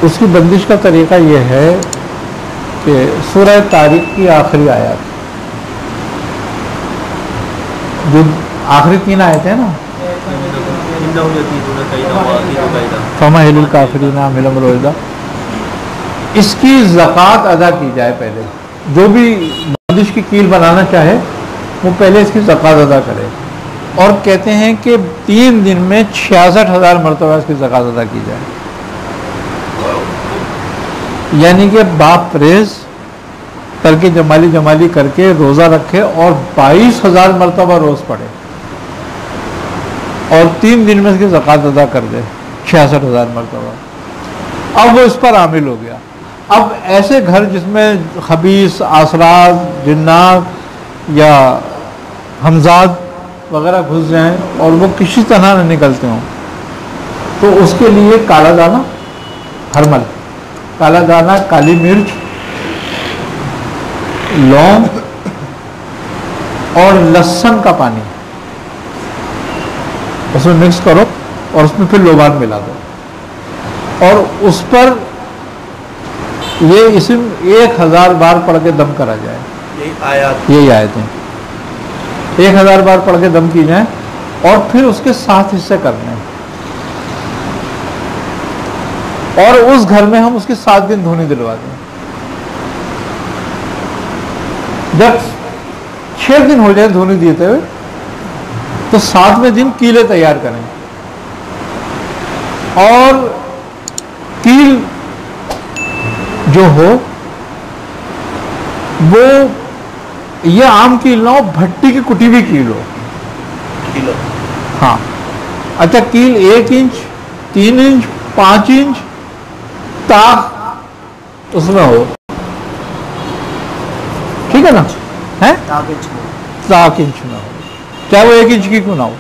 उसकी बंदिश का तरीका यह है कि सूरह तारीख की आखिरी आयत, जो आखिरी 3 आयतें हैं ना, फमाहिलुल काफिरीना अमहिलहुम रुवैदा, इसकी ज़कात अदा की जाए। पहले जो भी बंदिश की कील बनाना चाहे वो पहले इसकी ज़कात अदा करे। और कहते हैं कि 3 दिन में 66,000 मरतबा इसकी ज़कात अदा की जाए। यानी कि बाप परहेज करके जमाली जमाली करके रोज़ा रखे और 22,000 मरतबा रोज़ पढ़े और 3 दिन में इसकी ज़कात अदा कर दे 66,000 मरतबा। अब वो इस पर आमिल हो गया। अब ऐसे घर जिसमें खबीस, आसरात, जिन्नात या हमजाद वगैरह घुस जाएं और वो किसी तरह न निकलते हों, तो उसके लिए काला दाना, हरमल, काला दाना, काली मिर्च, लौंग और लहसुन का पानी उसमें मिक्स करो और उसमें फिर लोबान मिला दो और उस पर ये इस्म 1000 बार पढ़ के दम करा जाए। यही आयतें 1000 बार पढ़ के दम की जाए और फिर उसके 7 हिस्से करने हैं और उस घर में हम उसके 7 दिन धोनी दिलवा दें। जब 6 दिन हो जाए धोनी देते हुए तो 7वें दिन कीले तैयार करें और कील जो हो वो ये आम कील ना हो, भट्टी की कुटी हुई कील हो। हाँ, अच्छा, कील 1 इंच, 3 इंच, 5 इंच ताक उसमें हो, ठीक है ना, है ताक इंच में हो, चाहे वो 1 इंच की क्यों ना हो।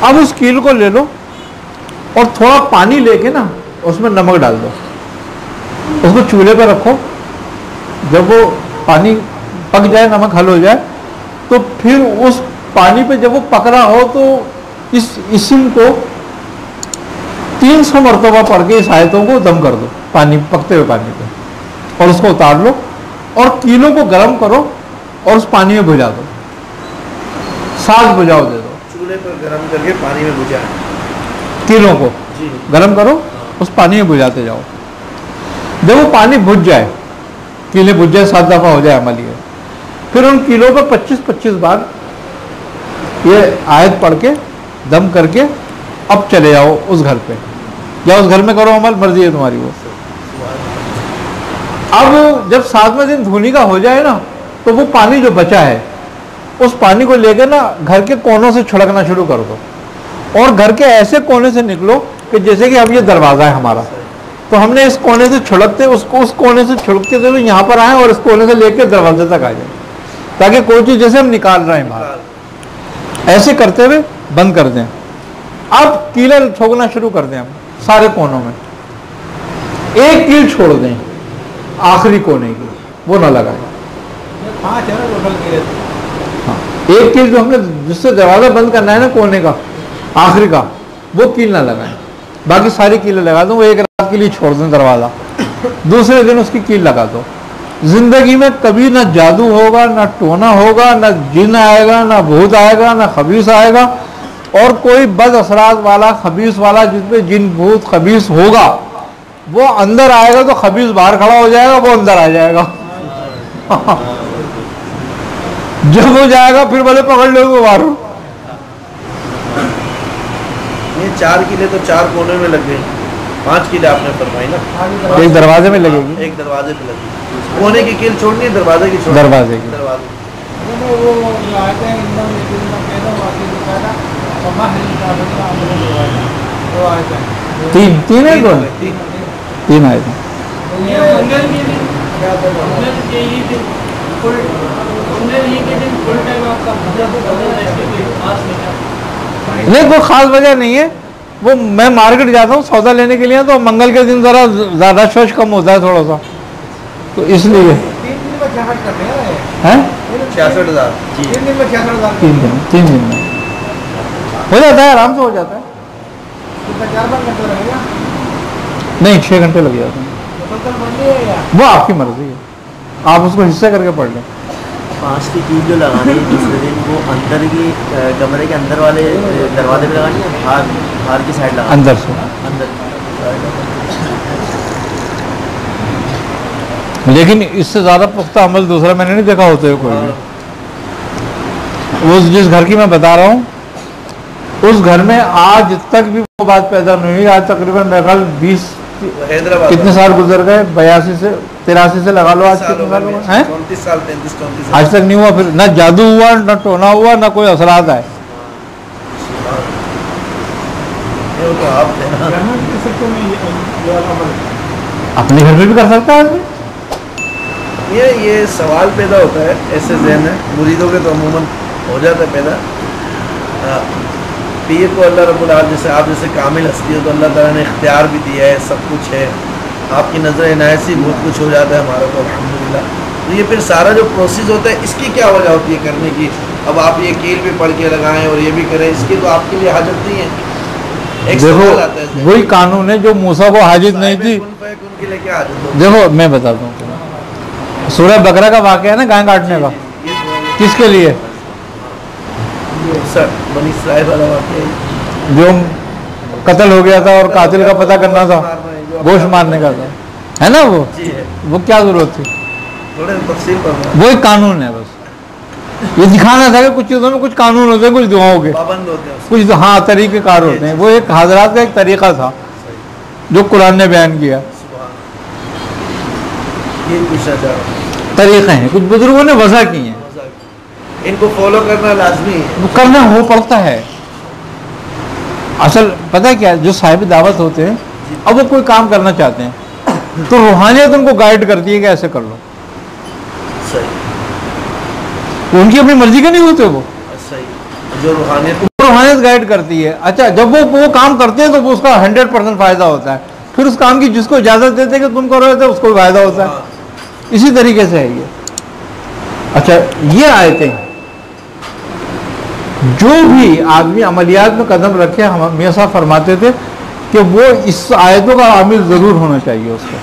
अब उस कील को ले लो और थोड़ा पानी लेके ना उसमें नमक डाल दो, उसको चूल्हे पर रखो। जब वो पानी पक जाए, नमक हल हो जाए, तो फिर उस पानी पे जब वो पक रहा हो तो इस इस्म को 300 मरतबा पढ़ के इस आयतों को दम कर दो पानी, पकते हुए पानी पे, और उसको उतार लो और कीलों को गर्म करो और उस पानी में भुजा दो, साग भुजाओ दे दो। चूल्हे पर गर्म करके पानी में भुजाएं, कीलों को गर्म करो, उस पानी में भुजाते जाओ। जब वो पानी भुज जाए, कीले भुज जाए, 7 दफ़ा हो जाए अमल ये, फिर उन कीलों पर 25-25 बार ये आयत पढ़ के दम करके अब चले जाओ उस घर पे, या उस घर में करो अमल, मर्जी है तुम्हारी वो। अब जब 7वें दिन धोनी का हो जाए ना, तो वो पानी जो बचा है उस पानी को लेकर ना घर के कोनों से छिड़कना शुरू कर दो और घर के ऐसे कोने से निकलो कि जैसे कि अब ये दरवाज़ा है हमारा, तो हमने इस कोने से छिड़कते उसको उस कोने से छिड़कते हुए यहाँ पर आए और इस कोने से लेकर दरवाजे तक आ जाए, ताकि कोई चीज़ जैसे हम निकाल रहे हैं बाहर, ऐसे करते हुए बंद कर दें। अब कीले ठोकना शुरू कर दें हम सारे कोनों में, एक कील छोड़ दें आखिरी कोने की, वो ना लगाए। हाँ, एक कील जो हमने जिससे दरवाजा बंद करना है ना कोने का आखिरी का, वो कील ना लगाएं, बाकी सारी कीलें लगा दो। वो एक रात के लिए छोड़ दें दरवाज़ा, दूसरे दिन उसकी कील लगा दो। जिंदगी में कभी ना जादू होगा, ना टोना होगा, ना जिन आएगा, ना भूत आएगा, ना खबीस आएगा, और कोई बद असरात वाला खबीस वाला जिसमें जिन भूत खबीस होगा वो अंदर आएगा तो खबीस बाहर खड़ा हो जाएगा, वो अंदर आ जाएगा। जब हो जाएगा फिर भले पकड़ लो वो मारो। ये 4 किले तो 4 कोने में लग गए, 5 किले आपने फरमाई ना, एक दरवाजे में लगेगी, एक दरवाजे पे लगेगी। कोने की कील छोड़नी है, दरवाजे की छोड़नी, दरवाजे की। तीन है, 3 आए थे। नहीं, कोई खास वजह नहीं है। वो मैं मार्केट जाता हूँ सौदा लेने के लिए, तो मंगल के दिन ज़रा ज़्यादा शोश कम होता है थोड़ा सा, तो इसलिए है 66,000 3 दिन में हो जाता है, आराम से हो जाता है। नहीं 6 घंटे लग जाते हैं, वो आपकी मर्जी है, आप उसको हिस्से करके पढ़ लें। 5 की कील जो लगानी है दूसरे दिन, वो अंदर की कमरे के अंदर वाले दरवाजे पे लगानी है, बाहर की साइड लगानी अंदर से। अंदर। लेकिन इससे ज़्यादा पुख्ता अमल दूसरा मैंने नहीं देखा होते हुए कोई भी। उस जिस घर की मैं बता रहा हूँ, उस घर में आज तक भी वो बात पैदा नहीं हुई। आज तकरीबन मेरे ख्याल 20 हैदराबाद कितने साल गुजर गए, 82 से 83 से लगा लो, आज कितने साल हुए हैं? 34 साल 33 आज तक नहीं हुआ। फिर ना जादू हुआ, ना टोना हुआ, ना कोई असरात आए। तो आप देना अपने घर में भी कर सकता है आदमी। ये सवाल पैदा होता है ऐसे जहन है मुरीदों के, तो अमूमन हो जाता है पैदा। पीर को अल्लाह रब्बुल आलमीन जैसे आप जैसे कामिल हस्ती हो, तो अल्लाह ताला ने इख्तियार भी दिया है, सब कुछ है, आपकी नज़र इनायत से बहुत कुछ हो जाता है हमारा, तो अल्हम्दुलिल्लाह। तो ये फिर सारा जो प्रोसेस होता है, इसकी क्या वजह होती है करने की? अब आप ये कील भी पढ़ के लगाएं और ये भी करें, इसकी तो आपके लिए हाजत नहीं है। एक देखो सवाल आता है, वही कानून है जो मूसा को हाजित नहीं थी। उनके लिए क्या हाजत होती देखो मैं बताता हूँ, सूरह बकरा का वाक़या है ना, गाय काटने का, है? किसके लिए? सर बनी इस्राइल वाला वाक़या है। जो कत्ल हो गया था और कातिल का पता करना था, गोश्त मारने का था, है ना? जी है, वो क्या जरूरत थी? थोड़े तफसील पर वो एक कानून है बस। ये दिखाना था कि कुछ चीज़ों में कुछ कानून होते हैं, कुछ दुआओं के पाबंद होते हैं। कुछ हाँ तरीक़ेकार होते हैं। वो एक हजरात का एक तरीक़ा था जो कुरान ने बयान किया। ये पूछना चाह रहा हूँ, तरीक़े हैं, कुछ बुजुर्गों ने वजह की हैं, इनको फॉलो करना लाजमी है। वो करना हो पड़ता है। असल पता है क्या है, जो साहिब दावत होते हैं, अब वो कोई काम करना चाहते हैं तो रूहानियत उनको गाइड करती है कि ऐसे कर लो। सही तो उनकी अपनी मर्जी के नहीं होते वो, सही, जो रूहानियत रूहानियत गाइड करती है। अच्छा, जब वो काम करते हैं तो वो उसका 100% फ़ायदा होता है। फिर उस काम की जिसको इजाज़त देते हैं कि तुम करो तो उसको फ़ायदा होता है। इसी तरीके से है ये। अच्छा, ये आयतें जो भी आदमी अमलियात में कदम रखे, हम मियां साहब फरमाते थे कि वो इस आयतों का आमिल ज़रूर होना चाहिए उसको।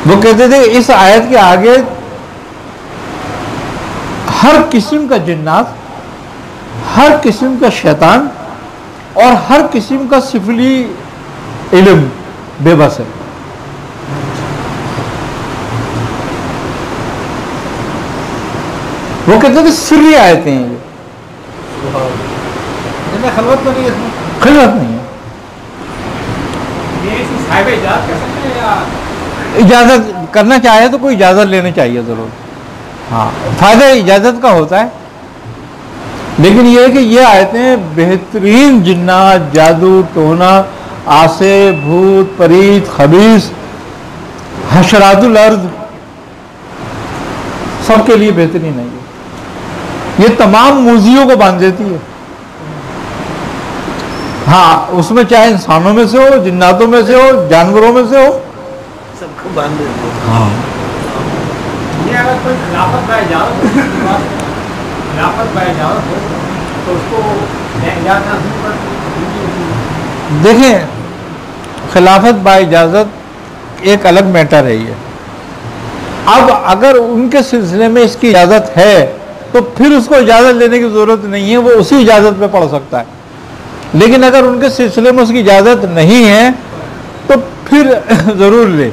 वो कहते थे इस आयत के आगे हर किस्म का जिन्नात, हर किस्म का शैतान और हर किस्म का सिफली इल्म बेबस है। वो कहते थे सिर्री आयतें हैं ये, खलवत तो नहीं है इसमें, खिलत नहीं है। ये साहिब इजाज़त कर सकते हैं या इजाज़त करना चाहे तो कोई इजाज़त लेनी चाहिए ज़रूर। हाँ, फ़ायदा इजाज़त का होता है, लेकिन ये है कि ये आयतें बेहतरीन जिन्नात, जादू टोना, आसे, भूत, परीत, खबीस, हशरातुल अर्द, सबके लिए बेहतरीन है ये तमाम मूजियों को बांध देती है। हाँ, उसमें चाहे इंसानों में से हो, जिन्नातों में से हो, जानवरों में से हो, सबको बांध देते हैं। हाँ, ये अगर कोई खिलाफत बाइजाज़त हो, खिलाफत बाइजाज़त हो तो उसको इजाज़त हासिल कर। देखें, खिलाफत बाइजाज़त एक अलग मैटर है ये। अब अगर उनके सिलसिले में इसकी इजाज़त है तो फिर उसको इजाज़त लेने की ज़रूरत नहीं है, वो उसी इजाज़त पे पढ़ सकता है। लेकिन अगर उनके सिलसिले में उसकी इजाज़त नहीं है तो फिर ज़रूर ले।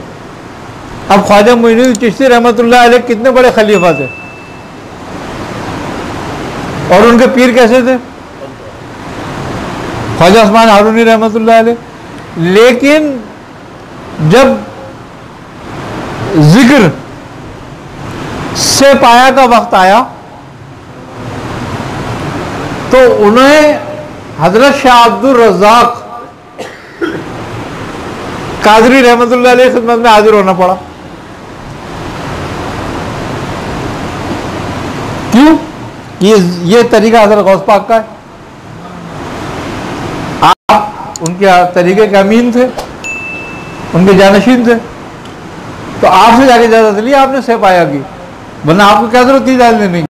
अब ख्वाजा मोइनुद्दीन चिश्ती रहमतुल्लाह अलैह कितने बड़े खलीफा थे और उनके पीर कैसे थे? ख्वाजा उस्मान हारूनी रहमतुल्लाह अलैह। लेकिन जब जिक्र से पाया का वक्त आया तो उन्हें हजरत शाह अब्दुल रज़्ज़ाक़ कादरी रहमतुल्लाह अलैह की खिदमत में हाजिर होना पड़ा। क्यों? ये तरीका हजरत गौस पाक का है। आप उनके तरीके के अमीन थे, उनके जानशीन थे, तो आपसे जाके इजाजत ली आपने से पाया की, वरना आपको क्या जरूरत थी इजाजत लेने की?